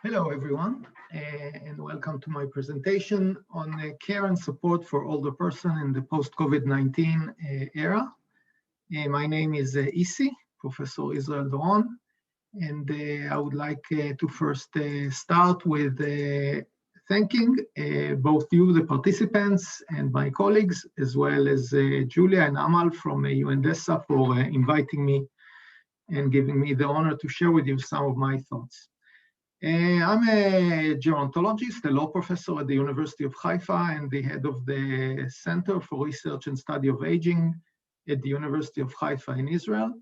Hello, everyone, and welcome to my presentation on care and support for older person in the post-COVID-19 era. My name is Isi, Professor Israel Doron, and I would like to first start with thanking both you, the participants, and my colleagues, as well as Julia and Amal from UNDESA for inviting me and giving me the honor to share with you some of my thoughts. I'm a gerontologist, a law professor at the University of Haifa and the head of the Center for Research and Study of Aging at the University of Haifa in Israel.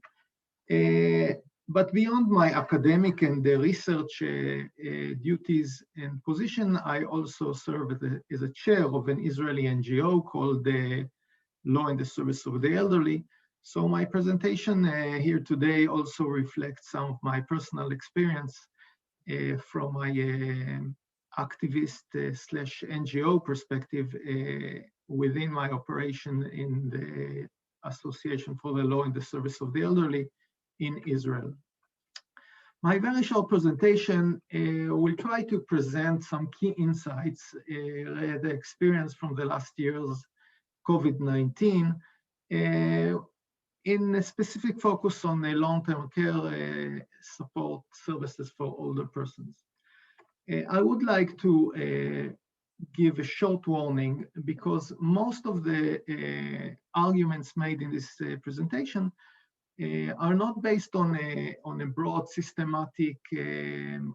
But beyond my academic and research duties and position, I also serve as a chair of an Israeli NGO called the Law in the Service of the Elderly. So my presentation here today also reflects some of my personal experience from my activist slash NGO perspective within my operation in the Association for the Law in the Service of the Elderly in Israel. My very short presentation will try to present some key insights, the experience from the last year's COVID-19, in a specific focus on long-term care support services for older persons. I would like to give a short warning because most of the arguments made in this presentation are not based on a broad systematic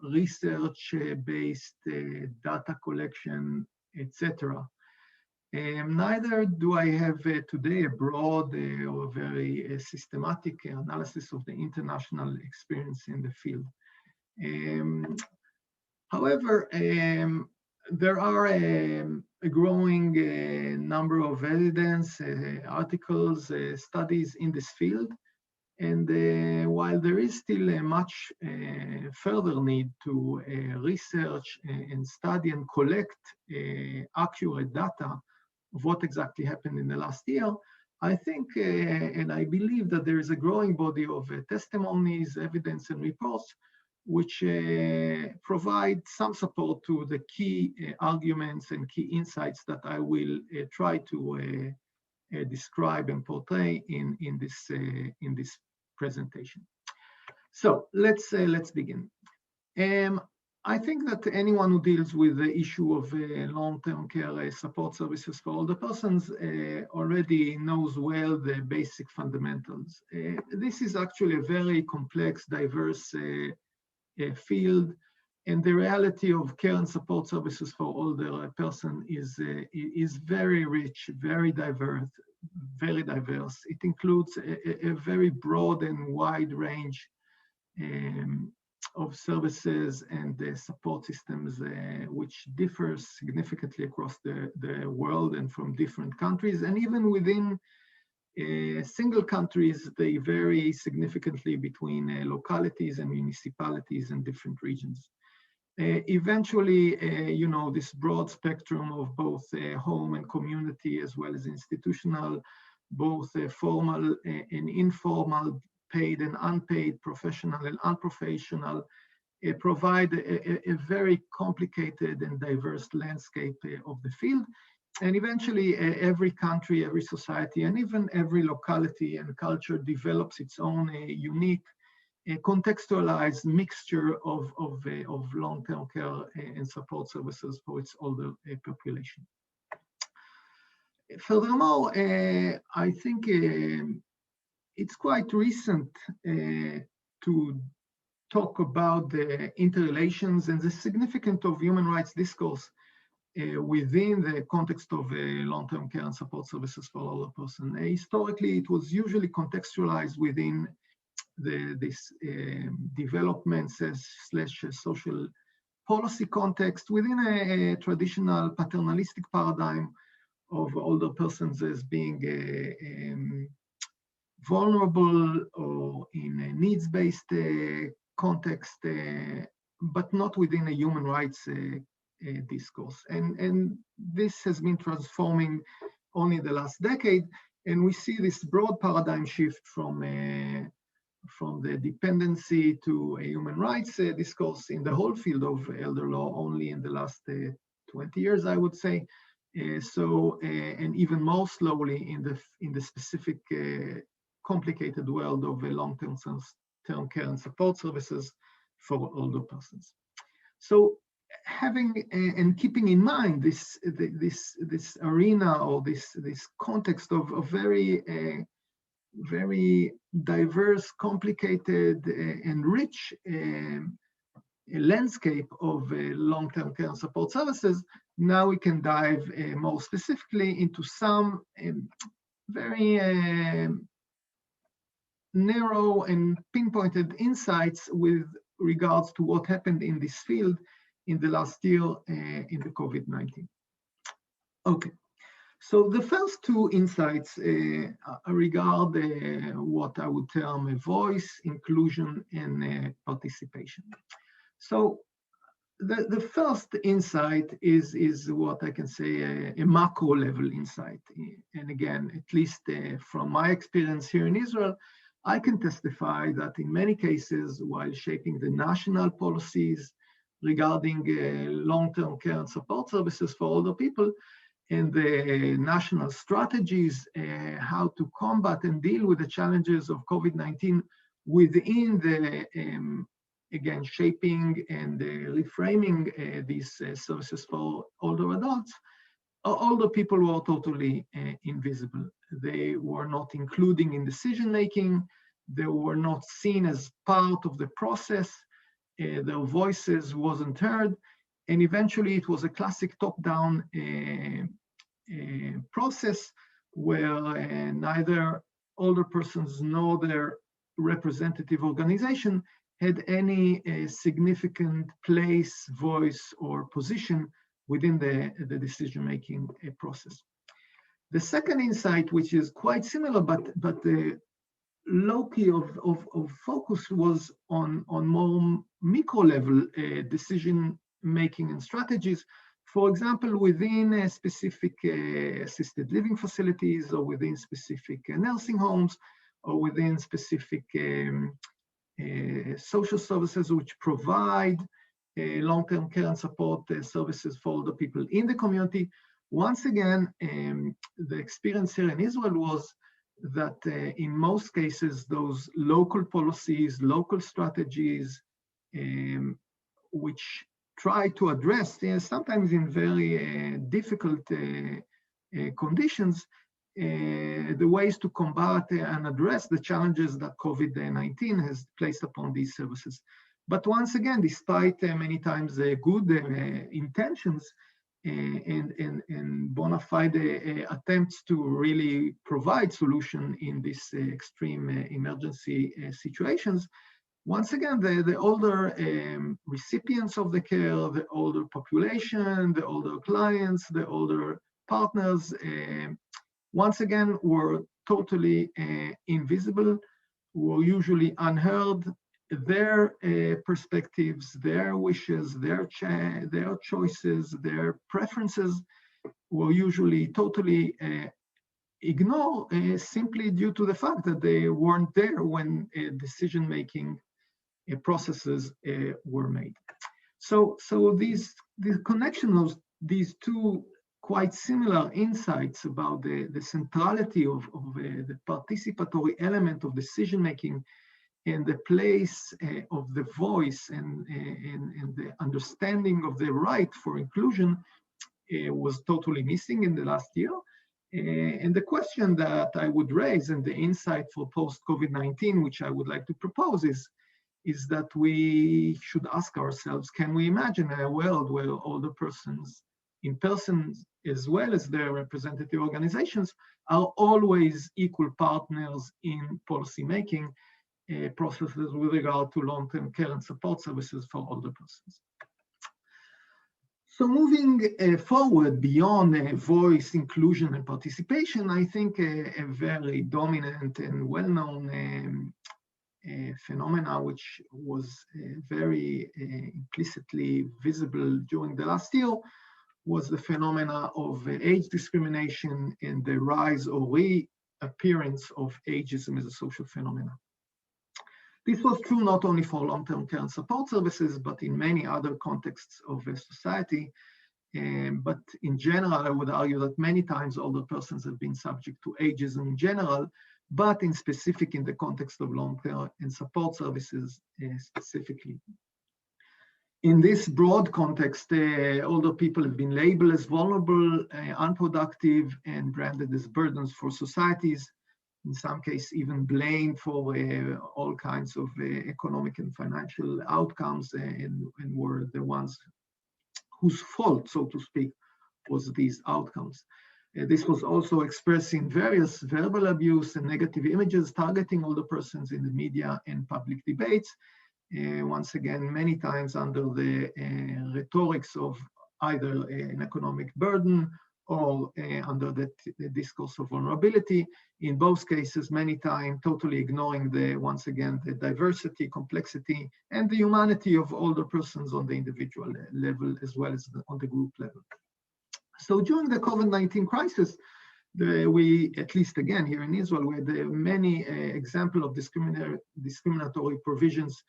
research-based data collection, etc. Neither do I have today a broad or very systematic analysis of the international experience in the field. However, there are a growing number of evidence, articles, studies in this field. And while there is still much further need to research and study and collect accurate data of what exactly happened in the last year, I think and I believe that there is a growing body of testimonies, evidence, and reports which provide some support to the key arguments and key insights that I will try to describe and portray in this presentation. So let's begin. I think that anyone who deals with the issue of long-term care support services for older persons already knows well the basic fundamentals. This is actually a very complex, diverse field, and the reality of care and support services for older person is very rich, very diverse. It includes a very broad and wide range of services and support systems which differ significantly across the world and from different countries, and even within single countries, they vary significantly between localities and municipalities and different regions. Eventually, this broad spectrum of both home and community, as well as institutional, both formal and informal, paid and unpaid, professional and unprofessional, provide a very complicated and diverse landscape of the field. And eventually, every country, every society, and even every locality and culture develops its own unique, contextualized mixture of long-term care and support services for its older population. Furthermore, I think it's quite recent to talk about the interrelations and the significance of human rights discourse within the context of long-term care and support services for older person. Historically, it was usually contextualized within this developments slash social policy context within a traditional paternalistic paradigm of older persons as being vulnerable or in a needs-based context, but not within a human rights discourse. And this has been transforming only the last decade, and we see this broad paradigm shift from from the dependency to a human rights discourse in the whole field of elder law only in the last 20 years, I would say. And even more slowly in the specific complicated world of long-term care and support services for older persons. So having and keeping in mind this arena or this context of very diverse, complicated, and rich landscape of long-term care and support services, now we can dive more specifically into some very narrow and pinpointed insights with regards to what happened in this field in the last year in the COVID-19. Okay. So the first two insights regard what I would term a voice, inclusion, and participation. So the first insight is what I can say a macro level insight. And again, at least from my experience here in Israel, I can testify that in many cases, while shaping the national policies regarding long-term care and support services for older people, and the national strategies, how to combat and deal with the challenges of COVID-19 within the, again, shaping and reframing these services for older adults, older people were totally invisible. They were not including in decision-making. They were not seen as part of the process. Their voices wasn't heard. And eventually it was a classic top-down process where neither older persons nor their representative organization had any significant place, voice, or position within the decision-making process. The second insight, which is quite similar, but the loci of focus was on more micro-level decision-making and strategies. For example, within specific assisted living facilities, or within specific nursing homes, or within specific social services which provide long-term care and support services for older people in the community. Once again, the experience here in Israel was that in most cases, those local policies, local strategies, which try to address, sometimes in very difficult conditions, the ways to combat and address the challenges that COVID-19 has placed upon these services. But once again, despite many times good intentions and bona fide attempts to really provide solution in these extreme emergency situations, once again, the older recipients of the care, the older population, the older clients, the older partners, once again, were totally invisible, were usually unheard. Their perspectives, their wishes, their choices, their preferences were usually totally ignored simply due to the fact that they weren't there when decision-making processes were made. So the connection of these two quite similar insights about the centrality of the participatory element of decision-making and the place of the voice and the understanding of the right for inclusion was totally missing in the last year. And the question that I would raise and the insight for post-COVID-19, which I would like to propose, is that we should ask ourselves, can we imagine a world where older persons, in person as well as their representative organizations, are always equal partners in policymaking processes with regard to long-term care and support services for older persons? So moving forward beyond voice, inclusion, and participation, I think a very dominant and well-known phenomena, which was very implicitly visible during the last year, was the phenomena of age discrimination and the rise or reappearance of ageism as a social phenomenon. This was true not only for long-term care and support services, but in many other contexts of society. But in general, I would argue that many times older persons have been subject to ageism in general, but in specific in the context of long-term and support services specifically. In this broad context, older people have been labeled as vulnerable, unproductive, and branded as burdens for societies. In some cases, even blamed for all kinds of economic and financial outcomes, and were the ones whose fault, so to speak, was these outcomes. This was also expressed in various verbal abuse and negative images targeting older persons in the media and public debates. Once again, many times under the rhetorics of either an economic burden or under the discourse of vulnerability. In both cases, many times totally ignoring once again, the diversity, complexity, and the humanity of older persons on the individual level, as well as on the group level. So during the COVID-19 crisis, we, at least again here in Israel, we had many examples of discriminatory provisions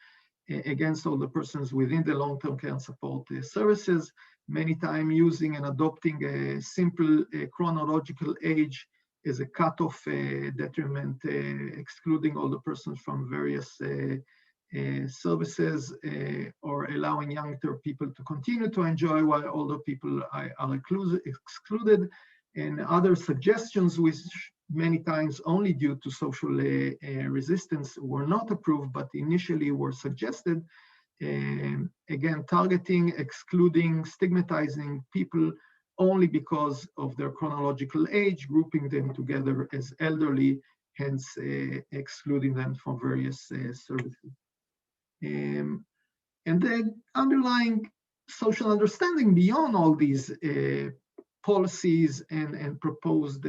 against older persons within the long-term care and support services, many times using and adopting a simple chronological age as a cutoff detriment, excluding older persons from various services, or allowing younger people to continue to enjoy while older people are excluded, and other suggestions which many times only due to social resistance were not approved, but initially were suggested, again, targeting, excluding, stigmatizing people only because of their chronological age, grouping them together as elderly, hence excluding them from various services. And the underlying social understanding beyond all these policies and proposed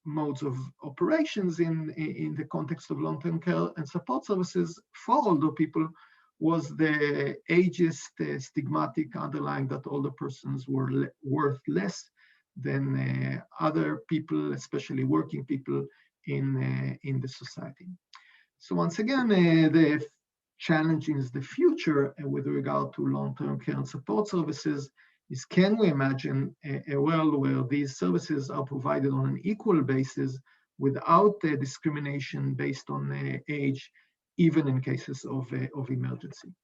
modes of operations in the context of long-term care and support services for older people was the ageist, stigmatic underlying that older persons were worth less than other people, especially working people in the society. So once again, the challenge is the future with regard to long-term care and support services is, can we imagine a world where these services are provided on an equal basis without discrimination based on age, even in cases of emergency?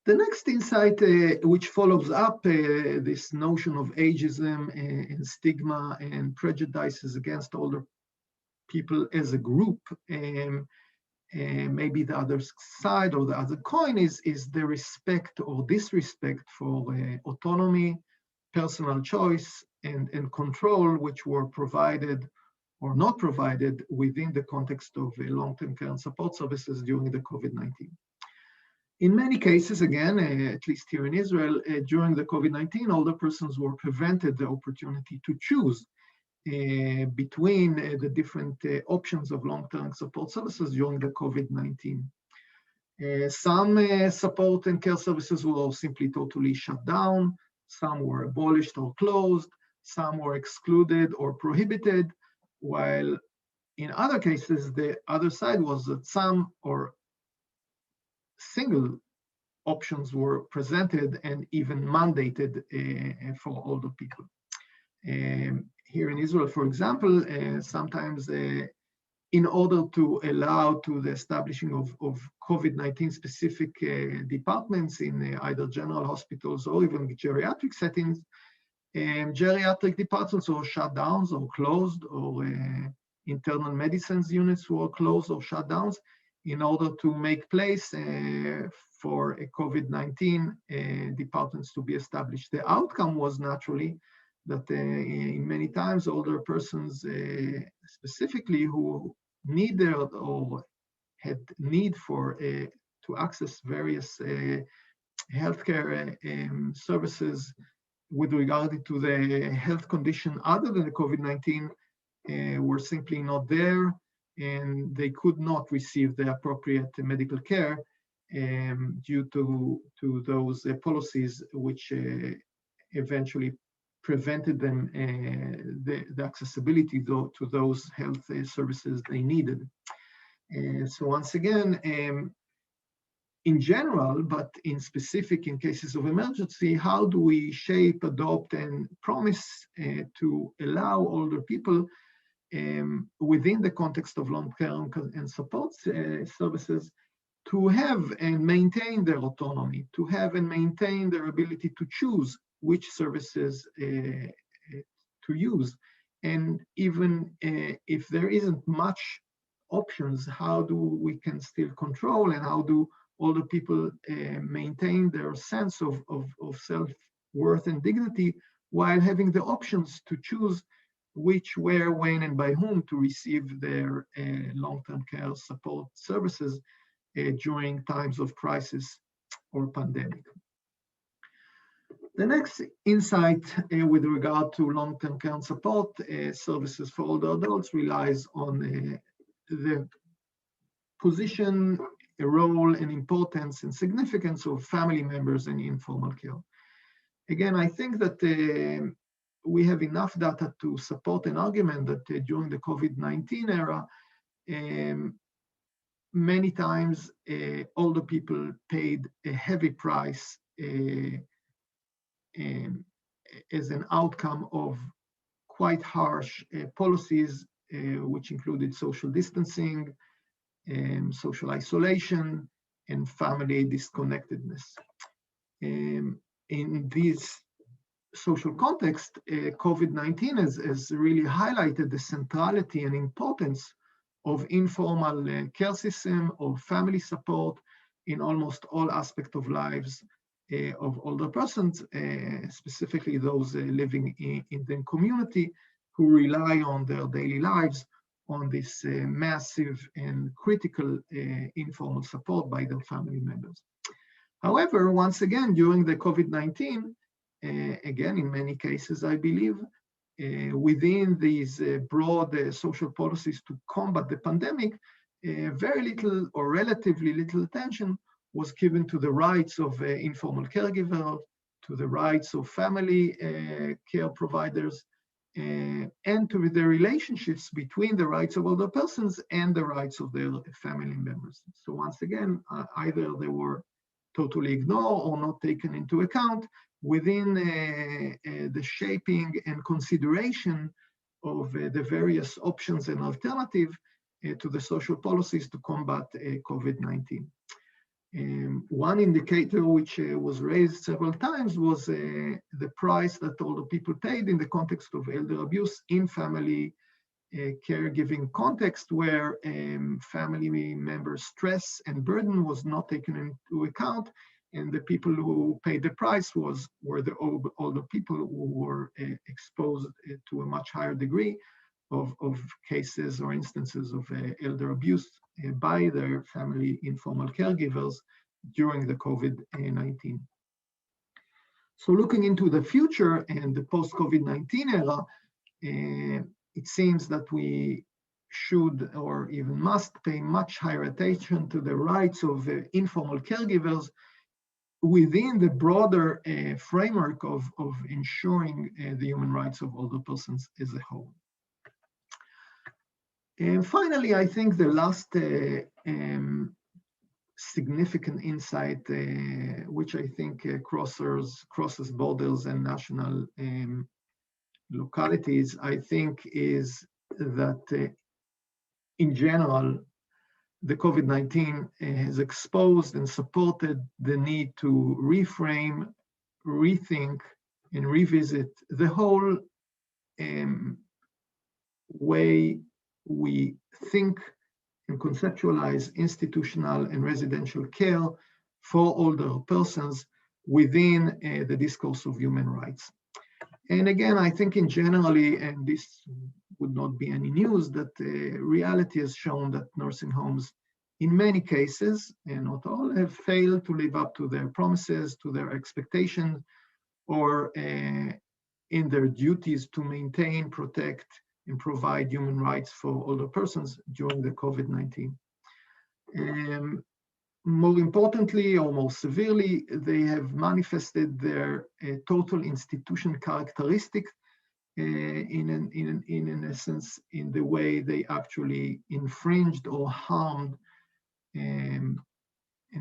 The next insight, which follows up this notion of ageism and stigma and prejudices against older people as a group, maybe the other side or the other coin is the respect or disrespect for autonomy, personal choice, and control, which were provided or not provided within the context of long-term care and support services during the COVID-19. In many cases, again, at least here in Israel, during the COVID-19, older persons were prevented the opportunity to choose between the different options of long-term support services during the COVID-19. Some support and care services were simply totally shut down, some were abolished or closed, some were excluded or prohibited, while in other cases, the other side was that some or single options were presented and even mandated for older people. Here in Israel, for example, sometimes in order to allow to the establishing of COVID-19 specific departments in either general hospitals or even geriatric settings, geriatric departments were shut down or closed, or internal medicines units were closed or shut down in order to make place for a COVID-19 departments to be established. The outcome was naturally that in many times older persons specifically who needed or had need for to access various healthcare services with regard to the health condition other than the COVID-19 were simply not there, and they could not receive the appropriate medical care due to those policies which eventually prevented them the accessibility to those health services they needed. So once again, in general, but in specific in cases of emergency, how do we shape, adopt, and promise to allow older people within the context of long-term and support services to have and maintain their autonomy, to have and maintain their ability to choose which services to use. And even if there isn't much options, how do we can still control, and how do older people maintain their sense of self-worth and dignity while having the options to choose which, where, when, and by whom to receive their long-term care support services during times of crisis or pandemic. The next insight with regard to long-term care and support services for older adults relies on the position, role, and importance and significance of family members in informal care. Again, I think that we have enough data to support an argument that during the COVID-19 era, many times older people paid a heavy price as an outcome of quite harsh policies, which included social distancing, social isolation, and family disconnectedness. In this social context, COVID-19 has really highlighted the centrality and importance of informal care system, of family support in almost all aspects of lives of older persons, specifically those living in the community who rely on their daily lives on this massive and critical informal support by their family members. However, once again, during the COVID-19, again, in many cases, I believe, within these broad social policies to combat the pandemic, very little or relatively little attention was given to the rights of informal caregivers, to the rights of family care providers, and to the relationships between the rights of older persons and the rights of their family members. So once again, either they were totally ignored or not taken into account within the shaping and consideration of the various options and alternatives to the social policies to combat COVID-19. One indicator which was raised several times was the price that older people paid in the context of elder abuse in family caregiving context, where family member stress and burden was not taken into account, and the people who paid the price were the older people who were exposed to a much higher degree of cases or instances of elder abuse by their family informal caregivers during the COVID-19. So looking into the future and the post-COVID-19 era, it seems that we should or even must pay much higher attention to the rights of informal caregivers within the broader framework of ensuring the human rights of older persons as a whole. And finally, I think the last significant insight, which I think crosses borders and national localities, I think is that in general, the COVID-19 has exposed and supported the need to reframe, rethink, and revisit the whole way we think and conceptualize institutional and residential care for older persons within the discourse of human rights. And again, I think in generally, and this would not be any news, that reality has shown that nursing homes, in many cases, and not all, have failed to live up to their promises, to their expectations, or in their duties to maintain, protect, and provide human rights for older persons during the COVID-19. More importantly, or more severely, they have manifested their total institution characteristic in essence, in the way they actually infringed or harmed and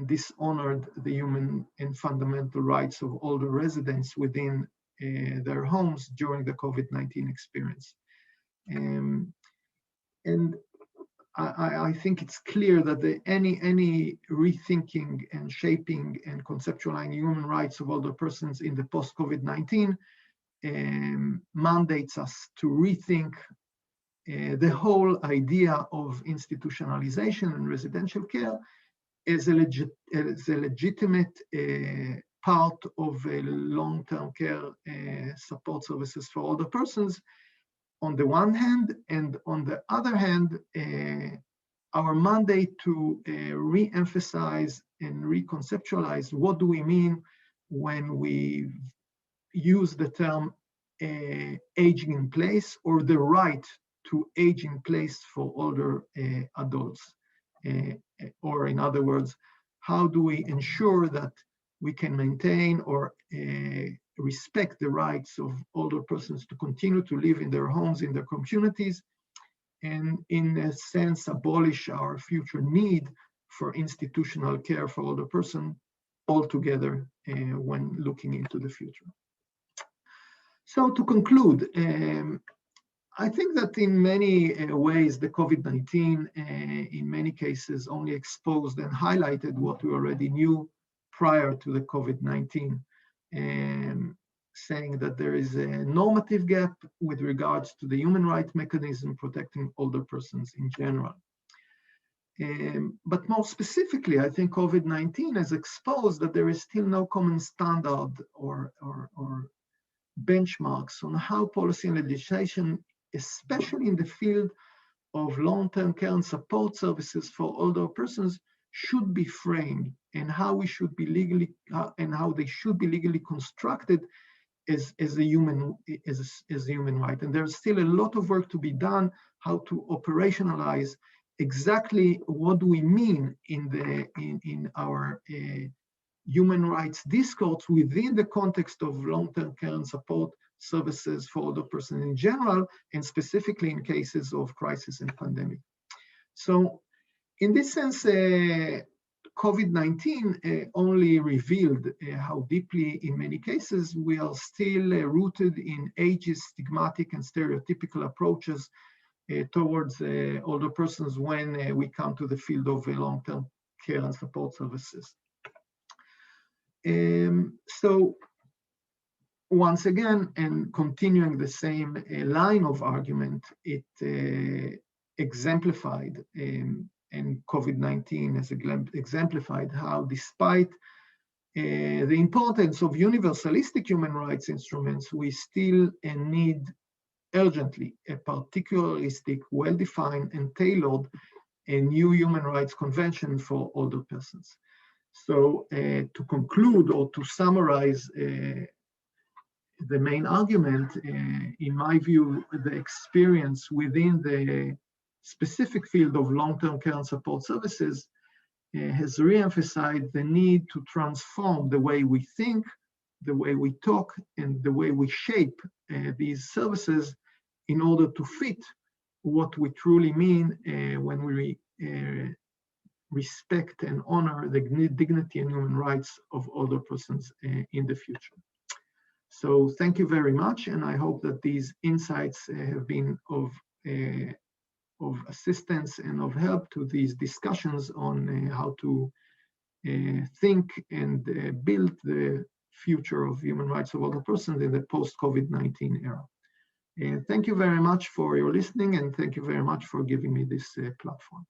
dishonored the human and fundamental rights of older residents within their homes during the COVID-19 experience. And I think it's clear that any rethinking and shaping and conceptualizing human rights of older persons in the post-COVID-19 mandates us to rethink the whole idea of institutionalization and residential care as a legitimate part of long-term care support services for older persons on the one hand, and on the other hand, our mandate to re-emphasize and reconceptualize what do we mean when we use the term aging in place, or the right to age in place for older adults. Or in other words, how do we ensure that we can maintain or respect the rights of older persons to continue to live in their homes, in their communities, and in a sense abolish our future need for institutional care for older persons altogether when looking into the future. So to conclude, I think that in many ways, the COVID-19 in many cases only exposed and highlighted what we already knew prior to the COVID-19, saying that there is a normative gap with regards to the human rights mechanism protecting older persons in general. But more specifically, I think COVID-19 has exposed that there is still no common standard or benchmarks on how policy and legislation, especially in the field of long-term care and support services for older persons, should be framed, and how we should be legally and how they should be legally constructed as a human right. And there's still a lot of work to be done, how to operationalize exactly what do we mean in our human rights discourse within the context of long-term care and support services for older persons in general, and specifically in cases of crisis and pandemic. So in this sense, COVID-19 only revealed how deeply, in many cases, we are still rooted in ageist, stigmatic, and stereotypical approaches towards older persons when we come to the field of long-term care and support services. So once again, and continuing the same line of argument, it exemplified, and COVID-19 has exemplified how, despite the importance of universalistic human rights instruments, we still need urgently a particularistic, well-defined and tailored a new human rights convention for older persons. So to conclude or to summarize the main argument, in my view, the experience within the specific field of long-term care and support services has re-emphasized the need to transform the way we think, the way we talk, and the way we shape these services in order to fit what we truly mean when we respect and honor the dignity and human rights of older persons in the future. So thank you very much, and I hope that these insights have been of assistance and of help to these discussions on how to think and build the future of human rights of older persons in the post-COVID-19 era. Thank you very much for your listening, and thank you very much for giving me this platform.